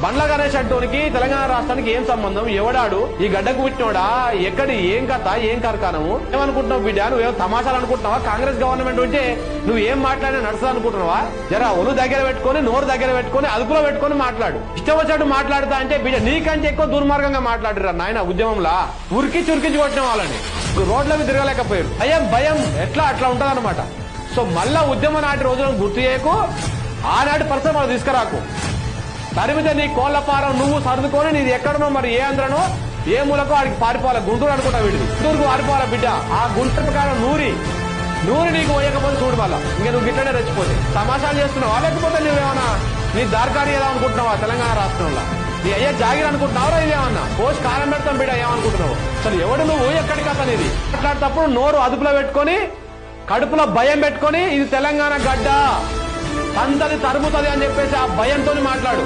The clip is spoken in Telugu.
బండ్ల గణేష్ అంటోనికి తెలంగాణ రాష్ట్రానికి ఏం సంబంధం? ఎవడాడు? ఈ గడ్డకు పుట్టినోడా? ఎక్కడి ఏం కథ ఏం కార్ఖానము? ఏమనుకుంటున్నావు బిడ్డ? నువ్వేమో తమాషాలు అనుకుంటున్నావా? కాంగ్రెస్ గవర్నమెంట్ ఉంటే నువ్వు ఏం మాట్లాడినా నడుస్తుంది అనుకుంటున్నావా? జరా ఒళ్ళు దగ్గర పెట్టుకుని నోరు దగ్గర పెట్టుకుని అదుపులో పెట్టుకుని మాట్లాడు. ఇష్టం వచ్చినట్టు మాట్లాడుతా అంటే బిడ్డ నీకంటే ఎక్కువ దుర్మార్గంగా మాట్లాడిరా నాయన. ఉద్యమంలా ఉరికించి కొట్టిన వాళ్ళని రోడ్ల మీద తిరగలేకపోయారు. భయం ఎట్లా అట్లా ఉంటది అనమాట. సో మళ్ళా ఉద్యమం నాటి రోజులను గుర్తు చేయకు, ఆనాటి పరిస్థితి మనం తీసుకురాకు. తరిమితే నీ కోళ్ల పారం నువ్వు సర్దుకొని నీది ఎక్కడనో మరి ఏ ఆంధ్రనో ఏ మూలకో ఆడికి పారిపోవాలి. గుంటూరు అనుకుంటా వీడిది, గుంటూరుకు పారిపోవాలి బిడ్డ. ఆ గుంటూరు ప్రకారం నూరి నీకు పోయకపోతే చూడు మళ్ళా ఇంకా నువ్వు గిట్లనే రెచ్చిపోతే. తమాషాలు చేస్తున్నావా లేకపోతే నువ్వేమన్నా నీ దారికారి ఏదో అనుకుంటున్నావా? తెలంగాణ రాష్ట్రంలో నీ అయ్యే జాగిర్ అనుకుంటున్నావురా? ఇదేమన్నా పోస్ట్ కారం పెడతాం బిడ్డ ఏమనుకుంటున్నావు? అసలు ఎవడు నువ్వు ఎక్కడికి అతను? ఇది మాట్లాడేటప్పుడు నోరు అదుపులో పెట్టుకొని కడుపులో భయం పెట్టుకొని ఇది తెలంగాణ గడ్డ సంతది తరుముతుంది అని చెప్పేసి ఆ భయంతో మాట్లాడు.